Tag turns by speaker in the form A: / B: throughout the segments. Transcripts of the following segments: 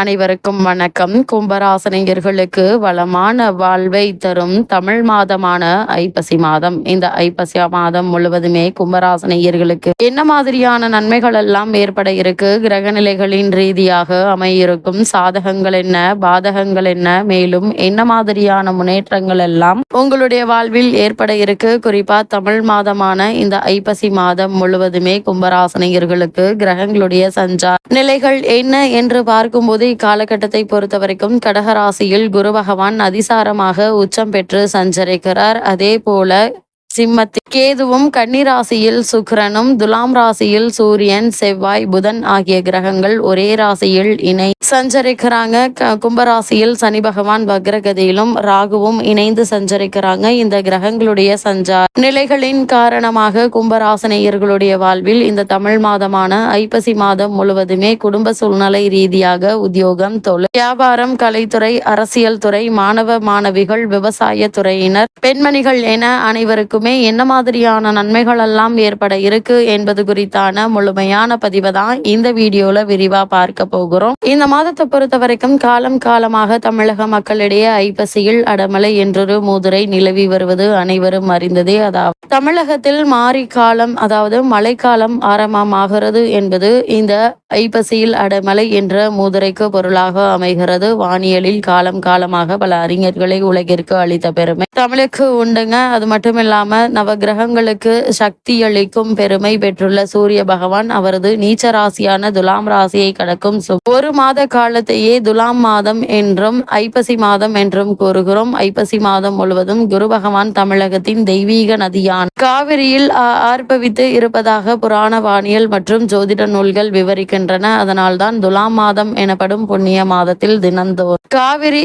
A: அனைவருக்கும் வணக்கம். கும்பராசினியர்களுக்கு வளமான வாழ்வை தரும் தமிழ் மாதமான ஐப்பசி மாதம். இந்த ஐப்பசி மாதம் முழுவதுமே கும்பராசினியர்களுக்கு என்ன மாதிரியான நன்மைகள் எல்லாம் ஏற்பட இருக்கு, கிரக நிலைகளின் ரீதியாக அமையிருக்கும் சாதகங்கள் என்ன, பாதகங்கள் என்ன, மேலும் என்ன மாதிரியான முன்னேற்றங்கள் எல்லாம் உங்களுடைய வாழ்வில் ஏற்பட இருக்கு. குறிப்பா தமிழ் மாதமான இந்த ஐப்பசி மாதம் முழுவதுமே கும்பராசினியர்களுக்கு கிரகங்களுடைய சஞ்சார நிலைகள் என்ன என்று பார்க்கும்போது இக்காலகட்டத்தை பொறுத்த வரைக்கும் கடகராசியில் குரு பகவான் அதிசாரமாக உச்சம் பெற்று சஞ்சரிக்கிறார். அதே போல சிம்மத்தில் கேதுவும், கன்னிராசியில் சுக்கிரனும், துலாம் ராசியில் சூரியன், செவ்வாய், புதன் ஆகிய கிரகங்கள் ஒரே ராசியில் இணை சஞ்சரிக்கிறாங்க. கும்பராசியில் சனி பகவான் வக்ரகதியிலும் ராகுவும் இணைந்து சஞ்சரிக்கிறாங்க. இந்த கிரகங்களுடைய சஞ்சார நிலைகளின் காரணமாக கும்பராசினியர்களுடைய வாழ்வில் இந்த தமிழ் மாதமான ஐப்பசி மாதம் முழுவதுமே குடும்ப சூழ்நிலை ரீதியாக உத்தியோகம், தொழில், வியாபாரம், கலைத்துறை, அரசியல் துறை, மாணவ மாணவிகள், விவசாய துறையினர், பெண்மணிகள் என அனைவருக்கும் என்ன மாதிரியான நன்மைகள் எல்லாம் ஏற்பட இருக்கு என்பது குறித்தான முழுமையான பதிவை தான் இந்த வீடியோல விரிவா பார்க்க போகிறோம். இந்த மாதத்தை பொறுத்த வரைக்கும் காலமாக தமிழக மக்களிடையே ஐப்பசியில் அடமலை என்றொரு மூதுரை நிலவி வருவது அனைவரும் அறிந்ததே. அதாவது தமிழகத்தில் மாரி காலம், அதாவது மழைக்காலம் ஆரம்பமாகிறது என்பது இந்த ஐப்பசியில் அடமலை என்ற மூதுரைக்கு பொருளாக அமைகிறது. வானியலில் காலமாக பல அறிஞர்களை உலகிற்கு அளித்த பெருமை தமிழுக்கு உண்டுங்க. அது மட்டும் இல்லாம நவகிரகங்களுக்கு சக்தி அளிக்கும் பெருமை பெற்றுள்ள சூரிய பகவான் அவரது நீச்ச ராசியான துலாம் ராசியை கடக்கும் ஒரு மாத காலத்தையே துலாம் மாதம் என்றும் ஐப்பசி மாதம் என்றும் கூறுகிறோம். ஐப்பசி மாதம் முழுவதும் குரு பகவான் தமிழகத்தின் தெய்வீக நதியான காவிரியில் ஆர்ப்பவித்து இருப்பதாக புராண வானியல் மற்றும் ஜோதிட நூல்கள் விவரிக்கின்றன. அதனால்தான் துலாம் மாதம் எனப்படும் புண்ணிய மாதத்தில் தினந்தோறும் காவிரி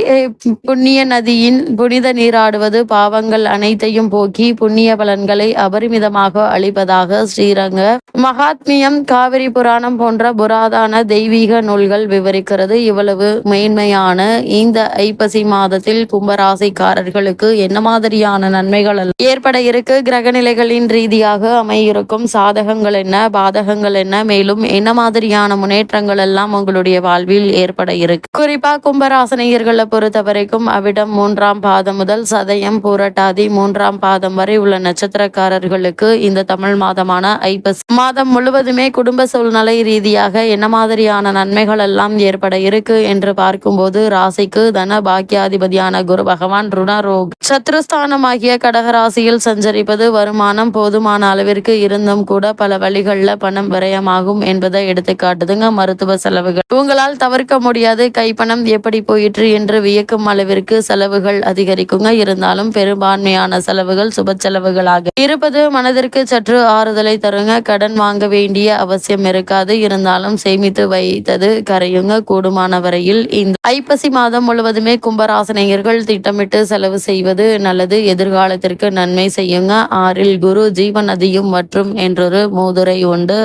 A: புண்ணிய நதியின் புனித நீராடுவது பாவங்கள் அனைத்தையும் போக்கி புண்ணிய பலன்களை அபரிமிதமாக அளிப்பதாக ஸ்ரீரங்க மகாத்மியம், காவிரி புராணம் போன்ற புராதான தெய்வீக நூல்கள் விவரிக்கிறது. இவ்வளவு மேன்மையான இந்த ஐப்பசி மாதத்தில் கும்பராசிக்காரர்களுக்கு என்ன மாதிரியான நன்மைகள் ஏற்பட இருக்கு, கிரகநிலைகளின் ரீதியாக அமையிருக்கும் சாதகங்கள் என்ன, பாதகங்கள் என்ன, மேலும் என்ன மாதிரியான முன்னேற்றங்கள் எல்லாம் உங்களுடைய வாழ்வில் ஏற்பட இருக்கு. குறிப்பா கும்பராசினியர்களை பொறுத்த வரைக்கும் அவிடம் 3ஆம் பாதம் முதல் சதயம், பூரட்டாதி 3ஆம் பாதம் வரை உள்ள நட்சத்திரக்காரர்களுக்கு இந்த தமிழ் மாதமான ஐப்பசி மாதம் முழுவதுமே குடும்ப சூழ்நிலை ரீதியாக என்ன மாதிரியான நன்மைகள் எல்லாம் ஏற்பட இருக்கு என்று பார்க்கும்போது ராசிக்கு தன பாக்கியாதிபதியான குரு பகவான் ருணரோக் சத்ருஸ்தானமாகிய கடகராசியில் சஞ்சரிப்பது வருமானம் போதுமான அளவிற்கு இருந்தும் கூட பல வழிகளில் பணம் விரயமாகும் என்பதை எடுத்துக்காட்டுதுங்க. மருத்துவ செலவுகள் உங்களால் தவிர்க்க முடியாது. கைப்பணம் எப்படி போயிற்று என்று வியக்கும் அளவிற்கு செலவுகள் அதிகரிக்குங்க. இருந்தாலும் பெரும்பான்மையான செலவுகள் சுப செலவுகளாக இருப்பது மனதிற்கு சற்று ஆறுதலை தருங்க. கடன் வாங்க வேண்டிய அவசியம் இருக்காது. இருந்தாலும் சேமித்து வைத்தது கரையுங்க. கூடுமான வரையில் இந்த ஐப்பசி மாதம் முழுவதுமே கும்பராசினியர்கள் திட்டமிட்டு செலவு செய்வது நல்லது. எதிர்காலத்திற்கு நன்மை செய்யுங்க. 6இல் குரு ஜீவன் நதியும் மற்றும் என்றொரு மூதுரை உண்டு.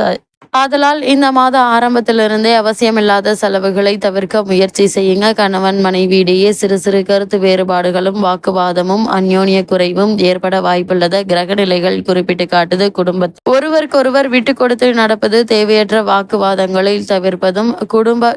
A: ஆதலால் இந்த மாத ஆரம்பத்திலிருந்தே அவசியமில்லாத செலவுகளை தவிர்க்க முயற்சி செய்யுங்க. கணவன் மனைவியிடையே சிறு சிறு கருத்து வேறுபாடுகளும் வாக்குவாதமும் அந்யோன்ய குறைவும் ஏற்பட வாய்ப்புள்ளது கிரக நிலைகள் குறிப்பிட்டு காட்டுது. குடும்பத்தில் ஒருவருக்கொருவர் விட்டு கொடுத்து நடப்பது, தேவையற்ற வாக்குவாதங்களை தவிர்ப்பதும் குடும்ப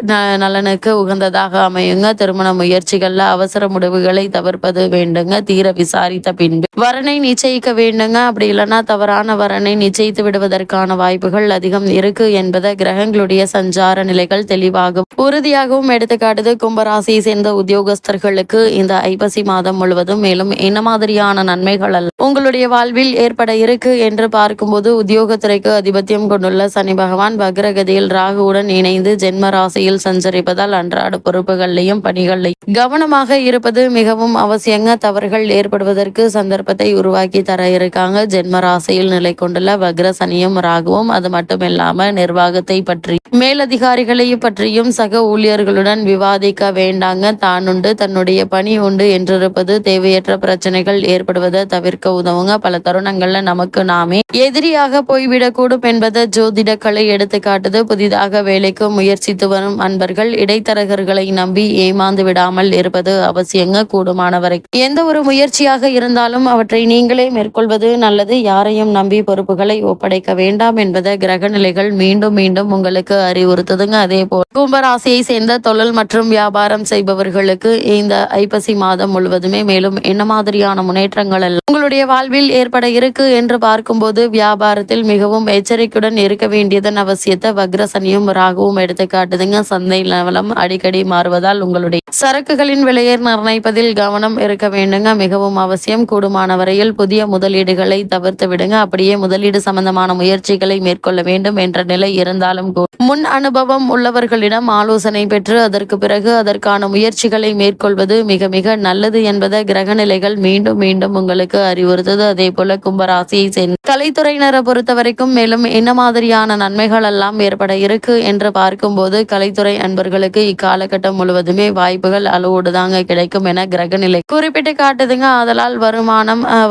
A: நலனுக்கு உகந்ததாக அமையுங்க. திருமண முயற்சிகள்ல அவசர முடிவுகளை தவிர்ப்பது வேண்டுங்க. தீர விசாரித்த பின்பு வரனை நிச்சயிக்க வேண்டுங்க. அப்படி இல்லைன்னா தவறான வரனை நிச்சயித்து விடுவதற்கான வாய்ப்புகள் அதிகம் இருக்கு என்பதை கிரகங்களுடைய சஞ்சார நிலைகள் தெளிவாகவும் உறுதியாகவும் எடுத்துக்காட்டுது. கும்பராசியை சேர்ந்த உத்தியோகஸ்தர்களுக்கு இந்த ஐப்பசி மாதம் முழுவதும் மேலும் என்ன மாதிரியான நன்மைகள் உங்களுடைய வாழ்வில் ஏற்பட இருக்கு என்று பார்க்கும்போது உத்தியோகத்துறைக்கு அதிபத்தியம் கொண்டுள்ள சனி பகவான் வக்ரகதியில் ராகுவுடன் இணைந்து ஜென்ம ராசியில் சஞ்சரிப்பதால் அன்றாட பொறுப்புகளையும் பணிகளையும் கவனமாக இருப்பது மிகவும் அவசியங்க. தவறுகள் ஏற்படுவதற்கு சந்தர்ப்பத்தை உருவாக்கி தர இருக்காங்க. ஜென்ம ராசியில் நிலை கொண்டுள்ள வக்ர சனியும் ராகுவும். அது மட்டுமில்லாம நிர்வாகத்தை பற்றி மேலதிகாரிகளை பற்றியும் சக ஊழியர்களுடன் விவாதிக்க வேண்டாங்க. தான் உண்டு தன்னுடைய பணி உண்டு என்றிருப்பது தேவையற்ற பிரச்சனைகள் ஏற்படுவதை தவிர்க்க உதவுங்க. பல தருணங்கள்ல நமக்கு நாமே எதிரியாக போய்விடக்கூடும் என்பதை ஜோதிட கலை எடுத்து காட்டுது. புதிதாக வேலைக்கு முயற்சித்து வரும் அன்பர்கள் இடைத்தரகர்களை நம்பி ஏமாந்து விடாமல் இருப்பது அவசியங்க. கூடுமானவரை எந்த ஒரு முயற்சியாக இருந்தாலும் அவற்றை நீங்களே மேற்கொள்வது நல்லது. யாரையும் நம்பி பொறுப்புகளை ஒப்படைக்க வேண்டாம் என்பதை கிரகநிலை நிலைகள் மீண்டும் மீண்டும் உங்களுக்கு அறிவுறுத்துதுங்க. அதே போல் கும்பராசியை சேர்ந்த தொழில் மற்றும் வியாபாரம் செய்பவர்களுக்கு இந்த ஐப்பசி மாதம் முழுவதுமே மேலும் என்ன மாதிரியான முன்னேற்றங்கள் எல்லாம் உங்களுடைய வாழ்வில் ஏற்பட இருக்கு என்று பார்க்கும்போது, வியாபாரத்தில் மிகவும் எச்சரிக்கையுடன் இருக்க வேண்டியதன் அவசியத்தை வக்ரசனியும் ராகுவும் எடுத்து காட்டுதுங்க. சந்தை நிலவரம் அடிக்கடி மாறுவதால் உங்களுடைய சரக்குகளின் விலையை நிர்ணயிப்பதில் கவனம் இருக்க வேண்டுங்க. மிகவும் அவசியம். கூடுமான வரையில் புதிய முதலீடுகளை தவிர்த்து விடுங்க. அப்படியே முதலீடு சம்பந்தமான முயற்சிகளை மேற்கொள்ள வேண்டும் என்ற நிலை இருந்தாலும் முன் அனுபவம் உள்ளவர்களிடம் ஆலோசனை பெற்று அதற்கு பிறகு அதற்கான முயற்சிகளை மேற்கொள்வது மிக மிக நல்லது என்பதை கிரக நிலைகள் மீண்டும் மீண்டும் உங்களுக்கு அறிவுறுத்தது. அதே போல கும்பராசியை சேர்ந்த கலைத்துறையினரை பொறுத்த வரைக்கும் மேலும் என்ன மாதிரியான நன்மைகள் எல்லாம் ஏற்பட இருக்கு என்று பார்க்கும்போது, கலைத்துறை அன்பர்களுக்கு இக்காலகட்டம் முழுவதுமே வாய்ப்புகள் அளவோடு தாங்க கிடைக்கும் என கிரக நிலை குறிப்பிட்டு காட்டுதுங்க. அதனால்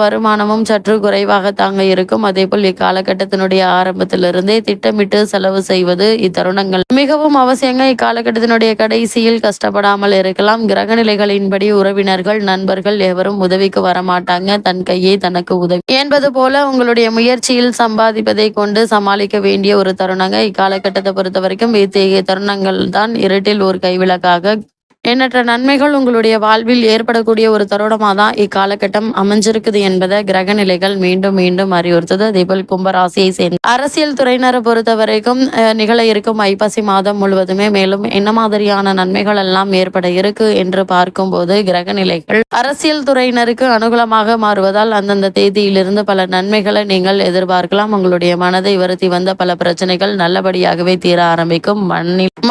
A: வருமானமும் சற்று குறைவாக தாங்க இருக்கும். அதே போல் இக்காலகட்டத்தினுடைய ஆரம்பத்திலிருந்தே திட்டமிட்டு செலவு செய்வது இத்தருணங்கள் மிகவும் அவசியங்க. இக்காலகட்டத்தினுடைய கடைசியில் கஷ்டப்படாமல் இருக்கலாம். கிரக நிலைகளின்படி உறவினர்கள் நண்பர்கள் எவரும் உதவிக்கு வரமாட்டாங்க. தன் கையே தனக்கு உதவி என்பது போல உங்களுடைய முயற்சியில் சம்பாதிப்பதை கொண்டு சமாளிக்க வேண்டிய ஒரு தருணங்க. இக்காலகட்டத்தை பொறுத்த வரைக்கும் இத்தகைய தருணங்கள் தான் இருட்டில் ஒரு கைவிளக்காக எண்ணற்ற நன்மைகள் உங்களுடைய வாழ்வில் ஏற்படக்கூடிய ஒரு தருணமாக தான் இக்காலகட்டம் அமைஞ்சிருக்குது என்பதை கிரக நிலைகள் மீண்டும் மீண்டும் அறிவுறுத்தது. அதேபோல் கும்பராசியை சேர்ந்த அரசியல் துறையினரை பொறுத்த வரைக்கும் நிகழ இருக்கும் ஐப்பசி மாதம் முழுவதுமே மேலும் என்ன மாதிரியான நன்மைகள் எல்லாம் ஏற்பட இருக்கு என்று பார்க்கும்போது, கிரக நிலைகள் அரசியல் துறையினருக்கு அனுகூலமாக மாறுவதால் அந்தந்த தேதியிலிருந்து பல நன்மைகளை நீங்கள் எதிர்பார்க்கலாம். உங்களுடைய மனதை வருத்தி வந்த பல பிரச்சனைகள் நல்லபடியாகவே தீர ஆரம்பிக்கும்.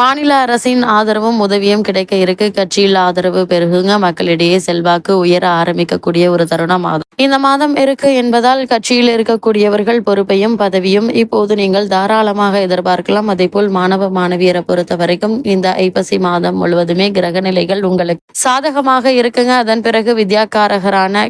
A: மாநில அரசின் ஆதரவும் உதவியும் கிடைக்க இருக்கு. கட்சியில் ஆதரவு பெருகுங்க. மக்களிடையே செல்வாக்கு உயர ஆரம்பிக்கக்கூடிய ஒரு தருணம் இந்த மாதம் இருக்கு என்பதால் கட்சியில் இருக்கக்கூடியவர்கள் பொறுப்பையும் பதவியும் இப்போது நீங்கள் தாராளமாக எதிர்பார்க்கலாம். அதே போல் மாணவ மாணவியரை பொறுத்த வரைக்கும் இந்த ஐப்பசி மாதம் முழுவதுமே கிரக நிலைகள் உங்களுக்கு சாதகமாக இருக்குங்க. அதன் பிறகு வித்யாக்காரகரான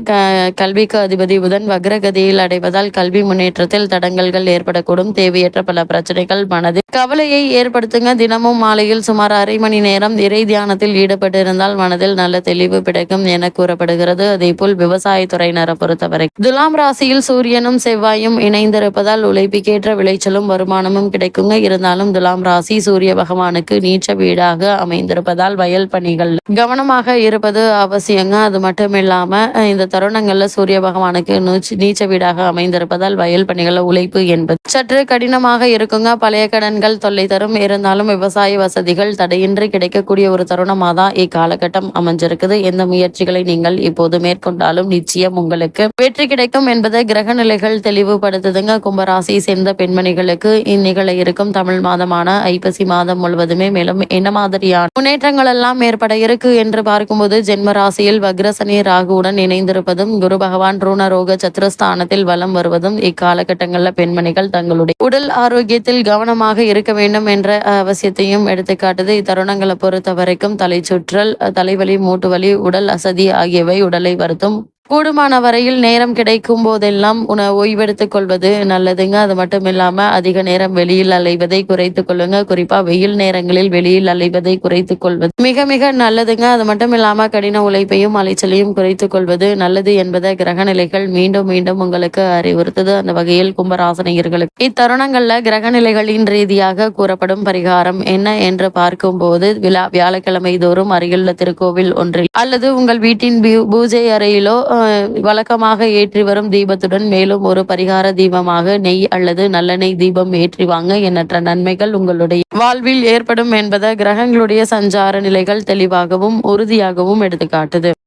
A: கல்விக்கு அதிபதி புதன் வக்ரகதியில் அடைவதால் கல்வி முன்னேற்றத்தில் தடங்கல்கள் ஏற்படக்கூடும். தேவையற்ற பல பிரச்சனைகள் மனதில் கவலையை ஏற்படுத்துங்க. தினமும் மாலையில் சுமார் அரை மணி நேரம் இறை தியானத்தில் ஈடுபட்டிருந்தால் மனதில் நல்ல தெளிவு கிடைக்கும் என கூறப்படுகிறது. அதே போல் விவசாயத்துறையினரை பொறுத்தவரை துலாம் ராசியில் சூரியனும் செவ்வாயும் இணைந்திருப்பதால் உழைப்புக்கேற்ற விளைச்சலும் வருமானமும் கிடைக்குங்க. இருந்தாலும் துலாம் ராசி சூரிய பகவானுக்கு நீச்ச வீடாக அமைந்திருப்பதால் வயல் பணிகள் கவனமாக இருப்பது அவசியங்க. அது மட்டும் இல்லாம இந்த தருணங்கள்ல சூரிய பகவானுக்கு நீச்ச வீடாக அமைந்திருப்பதால் வயல் பணிகள் உழைப்பு என்பது சற்று கடினமாக இருக்குங்க. பழைய கடன்கள் தொல்லை தரும். இருந்தாலும் விவசாய வசதிகள் தடையின்றி கிடைக்கக்கூடிய ஒரு தருணமாக தான் இக்காலகட்டம் அமைஞ்சிருக்குது. எந்த முயற்சிகளை நீங்கள் இப்போது மேற்கொண்டாலும் நிச்சயம் உங்களுக்கு வெற்றி கிடைக்கும் என்பதை கிரக நிலைகள் தெளிவுபடுத்துதுங்க. கும்பராசி சேர்ந்த பெண்மணிகளுக்கு இந்நிகழ இருக்கும் தமிழ் மாதமான ஐப்பசி மாதம் முழுவதுமே மேலும் என்ன மாதிரியான முன்னேற்றங்கள் எல்லாம் ஏற்பட இருக்கு என்று பார்க்கும்போது, ஜென்ம ராசியில் வக்ரசனி ராகுவுடன் இணைந்திருப்பதும் குரு பகவான் ருணரோக சத்துருஸ்தானத்தில் வலம் வருவதும் இக்காலகட்டங்களில் பெண்மணிகள் தங்களுடைய உடல் ஆரோக்கியத்தில் கவனமாக இருக்க வேண்டும் என்ற அவசியத்தையும் எடுத்துக்காட்டுது. இத்தருணங்களை பொறுத்த வரைக்கும் தலை சுற்றல், தலைவலி, மூட்டு வலி, உடல் அசதி ஆகியவை உடலை வருத்தும். கூடுமான வரையில் நேரம் கிடைக்கும் போதெல்லாம் ஓய்வெடுத்துக் கொள்வது நல்லதுங்க. அது மட்டும் இல்லாம அதிக நேரம் வெளியில் அலைவதை குறைத்துக் கொள்ளுங்க. குறிப்பா வெயில் நேரங்களில் வெளியில் அலைவதை குறைத்துக் கொள்வது மிக மிக நல்லதுங்க. அது மட்டும் இல்லாம கடின உழைப்பையும் அலைச்சலையும் குறைத்துக் கொள்வது நல்லது என்பதை கிரக நிலைகள் மீண்டும் மீண்டும் உங்களுக்கு அறிவுறுத்தது. அந்த வகையில் கும்பராசனியர்களுக்கு இத்தருணங்கள்ல கிரக நிலைகளின் ரீதியாக கூறப்படும் பரிகாரம் என்ன என்று பார்க்கும்போது, வியாழக்கிழமை தோறும் அருகிலுள்ள திருக்கோவில் ஒன்றில் அல்லது உங்கள் வீட்டின் பூஜை அறையிலோ வழக்கமாக ஏற்றி வரும் தீபத்துடன் மேலும் ஒரு பரிகார தீபமாக நெய் அல்லது நல்லெண்ணெய் தீபம் ஏற்றி வாங்க. எண்ணற்ற நன்மைகள் உங்களுடைய வாழ்வில் ஏற்படும் என்பதை கிரகங்களுடைய சஞ்சார நிலைகள் தெளிவாகவும் உறுதியாகவும் எடுத்துக்காட்டுது.